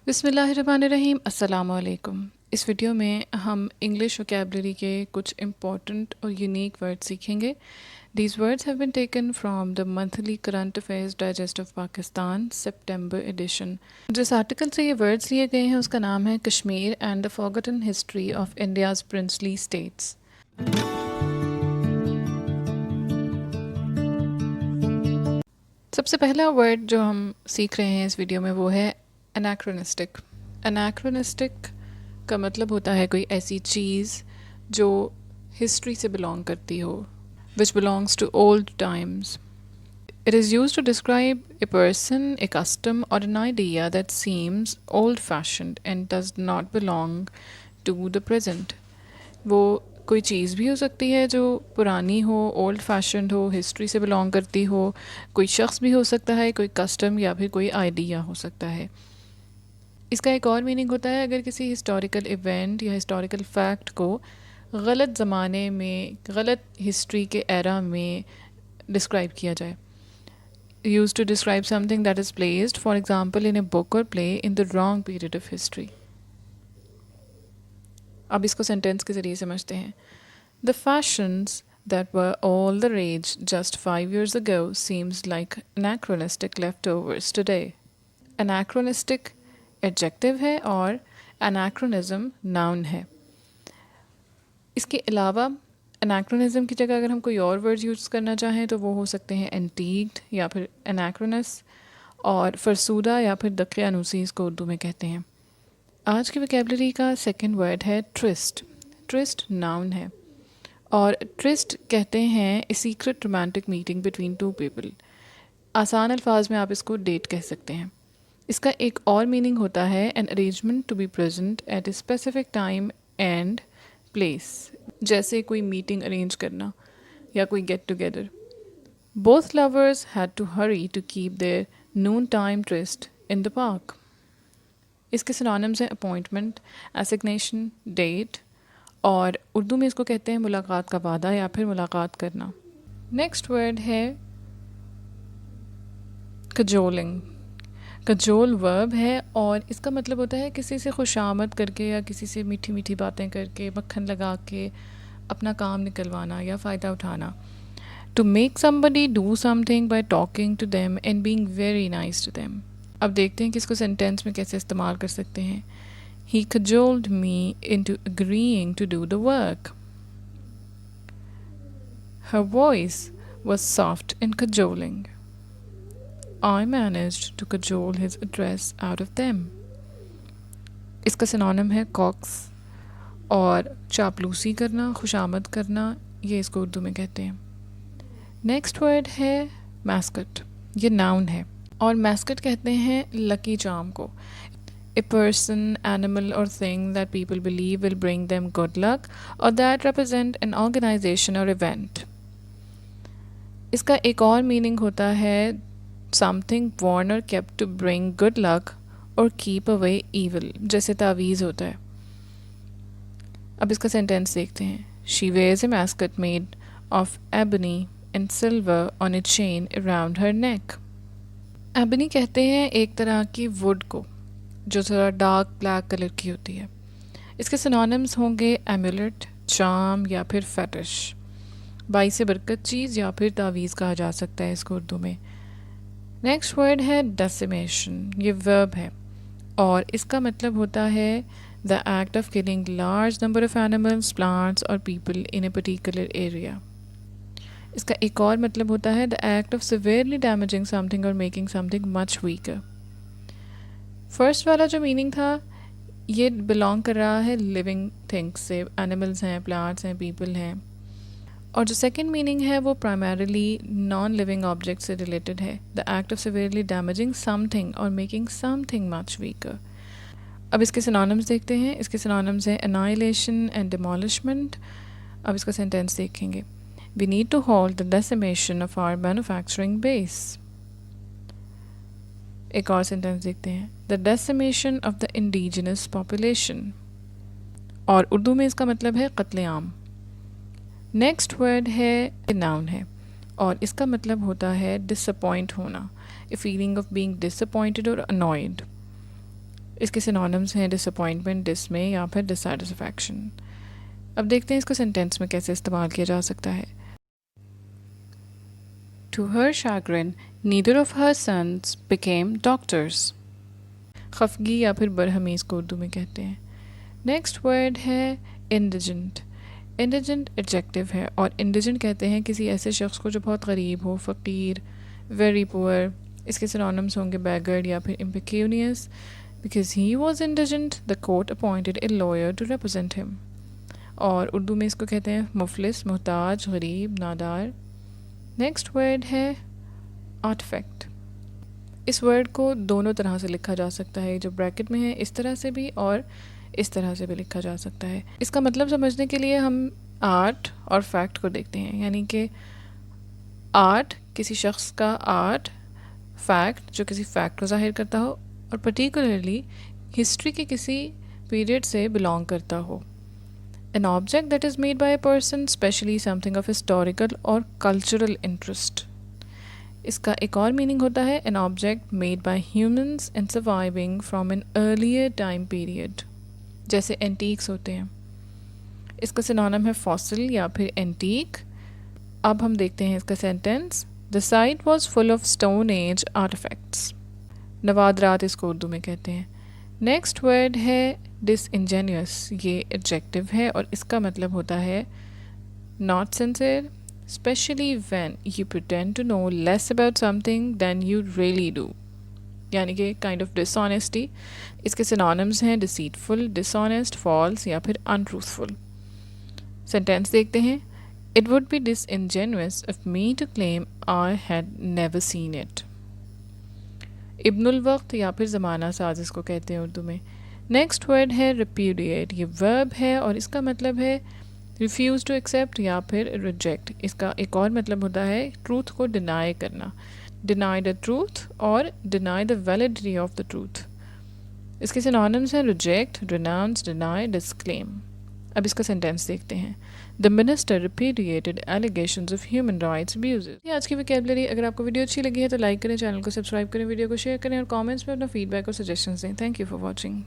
बिस्मिल्लाहिर्रहमानिर्रहीम, अस्सलाम वालेकुम। इस वीडियो में हम इंग्लिश वोकैबलरी के कुछ इम्पॉर्टेंट और यूनिक वर्ड सीखेंगे। These words have been taken from the monthly current affairs digest of Pakistan September edition. जिस आर्टिकल से ये वर्ड्स लिए गए हैं उसका नाम है Kashmir and the forgotten history of India's princely states. सबसे पहला वर्ड जो हम सीख रहे हैं इस वीडियो में वो है एनाक्रोनिस्टिक। एनाक्रोनिस्टिक का मतलब होता है कोई ऐसी चीज़ जो हिस्ट्री से बिलोंग करती हो, which belongs to old times. It is used to describe a person, a custom, or an idea that seems old-fashioned and does not belong to the present. वो कोई चीज़ भी हो सकती है जो पुरानी हो, ओल्ड फैशनड हो, हिस्ट्री से बिलोंग करती हो, कोई शख्स भी हो सकता है, कोई कस्टम या फिर कोई आइडिया हो सकता है। इसका एक और मीनिंग होता है अगर किसी हिस्टोरिकल इवेंट या हिस्टोरिकल फैक्ट को गलत ज़माने में, गलत हिस्ट्री के एरा में डिस्क्राइब किया जाए। Used to describe something that is placed, for example, in a book or play in the wrong period of history. अब इसको सेंटेंस के ज़रिए समझते हैं। The fashions that were all the rage just 5 years ago seems like anachronistic leftovers today. Anachronistic adjective है और anachronism noun है। इसके अलावा एनाक्रोनिज्म की जगह अगर हम कोई और वर्ड यूज़ करना चाहें तो वो हो सकते हैं एंटीक्ड या फिर एनाक्रोनस, और फरसूदा या फिर दकियानूसी इसको उर्दू में कहते हैं। आज की वोकैबलरी का सेकंड वर्ड है ट्रिस्ट। ट्रिस्ट नाउन है और ट्रिस्ट कहते हैं a secret romantic meeting between two people. आसान अल्फाज में आप इसको डेट कह सकते हैं। इसका एक और मीनिंग होता है an arrangement to be present at a specific time and place, जैसे कोई मीटिंग अरेंज करना या कोई get together. Both lovers had to hurry to keep their noon time tryst in the park. इसके सिनोनिम्स हैं appointment, assignation, date, और उर्दू में इसको कहते हैं मुलाकात का वादा या फिर मुलाकात करना। नेक्स्ट वर्ड है कजोलिंग। कजोल वर्ब है और इसका मतलब होता है किसी से खुशामद करके या किसी से मीठी मीठी बातें करके, मक्खन लगा के अपना काम निकलवाना या फ़ायदा उठाना। To make somebody do something by talking to them and being very nice to them. अब देखते हैं कि इसको सेंटेंस में कैसे इस्तेमाल कर सकते हैं। ही cajoled me into agreeing to do the work. Her voice was soft and cajoling. I managed to cajole his address out of them. इसका सिनोनिम है कॉक्स, और चापलूसी करना, खुशामद करना, ये इसको उर्दू में कहते हैं। नेक्स्ट वर्ड है मैस्कट। ये नाउन है और मैस्कट कहते हैं लकी चार्म को। A person, animal or thing that people believe will bring them good luck or that represent an organization or event. इसका एक और मीनिंग होता है something worn or kept to bring good luck or keep away evil, जैसे तावीज़ होता है। अब इसका सेंटेंस देखते हैं। She wears a mascot made of ebony and silver on a chain around her neck. Ebony कहते हैं एक तरह की वुड को जो थोड़ा डार्क ब्लैक कलर की होती है। इसके सिनोनिम्स होंगे एमुलेट, चार्म या फिर फेटिश। बाइस बरकत चीज़ या फिर तावीज़ कहा जा सकता है इसको उर्दू में। नेक्स्ट वर्ड है डेसिमेशन। ये वर्ब है और इसका मतलब होता है the act of killing large number of animals, plants और people in a particular area. इसका एक और मतलब होता है the act of severely damaging something और making something much weaker. First वाला जो मीनिंग था ये बिलोंग कर रहा है लिविंग थिंग्स से, एनिमल्स हैं, प्लांट्स हैं, पीपल हैं, और जो सेकंड मीनिंग है वो प्राइमरीली नॉन लिविंग ऑब्जेक्ट से रिलेटेड है, the act of severely damaging something और मेकिंग समथिंग मच वीकर। अब इसके सिनोनिम्स देखते हैं। इसके सिनोनिम्स हैं एनाइलेशन एंड डिमोलिशमेंट। अब इसका सेंटेंस देखेंगे। We need to hold the decimation of our manufacturing base. एक और सेंटेंस देखते हैं। The decimation of the indigenous population, और उर्दू में इसका मतलब है कत्लेआम। नेक्स्ट वर्ड है नाउन है और इसका मतलब होता है डिसअपॉइंट होना, a feeling of being disappointed और अनॉयड। اس کے سینونیمز ہیں ڈساپوائنٹمنٹ، ڈسمے یا پھر ڈسسیٹسفیکشن. اب دیکھتے ہیں اس کو سینٹینس میں کیسے استعمال کیا جا سکتا ہے. To her chagrin, neither of her sons became doctors. خفگی یا پھر برہمی اس کو اردو میں کہتے ہیں. نیکسٹ ورڈ ہے انڈیجنٹ. انڈیجنٹ ایڈجیکٹو ہے اور انڈیجنٹ کہتے ہیں کسی ایسے شخص کو جو بہت غریب ہو، فقیر، ویری پور. اس کے سینونیمز ہوں گے بیگرڈ یا پھر impecunious. Because he was indigent, the court appointed a lawyer to represent him. اور اردو میں اس کو کہتے ہیں مفلس، محتاج، غریب، نادار. نیکسٹ ورڈ ہے آرٹیفیکٹ. اس ورڈ کو دونوں طرح سے لکھا جا سکتا ہے، جو بریکٹ میں ہے اس طرح سے بھی اور اس طرح سے بھی لکھا جا سکتا ہے. اس کا مطلب سمجھنے کے لیے ہم آرٹ اور فیکٹ کو دیکھتے ہیں. یعنی کہ آرٹ کسی شخص کا آرٹ، فیکٹ جو کسی فیکٹ کو ظاہر کرتا ہو اور پرٹیکولرلی ہسٹری کے کسی پیریڈ سے بلانگ کرتا ہو. An object that is made by a person, especially something of historical or cultural interest. اس کا ایک اور میننگ ہوتا ہے an object made by humans and surviving from an earlier time period. جیسے اینٹیکس ہوتے ہیں. اس کا سینونیم ہے فاسل یا پھر اینٹیک. اب ہم دیکھتے ہیں اس کا sentence. The site was full of stone age artifacts. نوادرات اس کو اردو میں کہتے ہیں. نیکسٹ ورڈ ہے ڈسانجینیوس. یہ ایڈجیکٹو ہے اور اس کا مطلب ہوتا ہے not sincere, especially when you pretend to know less about something than you really do. یعنی کہ kind of dishonesty. اس کے synonyms ہیں deceitful, dishonest, false یا پھر untruthful. سینٹینس دیکھتے ہیں. It would be disingenuous of me to claim I had never seen it. ابن الوقت یا پھر زمانہ ساز اس کو کہتے ہیں اردو میں. نیکسٹ ورڈ ہے repudiate. یہ verb ہے اور اس کا مطلب ہے refuse to accept یا پھر reject. اس کا ایک اور مطلب ہوتا ہے truth کو deny کرنا. deny the truth اور deny the validity of the truth. اس کے synonyms ہیں reject, renounce, deny, disclaim. اب اس کا سینٹینس دیکھتے ہیں. The minister repudiated allegations of human rights abuses. یہ آج کی ویکیبلری. اگر آپ کو ویڈیو اچھی لگی ہے تو لائک کریں، چینل کو سبسکرائب کریں، ویڈیو کو شیئر کریں اور کامنٹس میں اپنا فیڈ بیک اور سجیشنز دیں. Thank you for watching.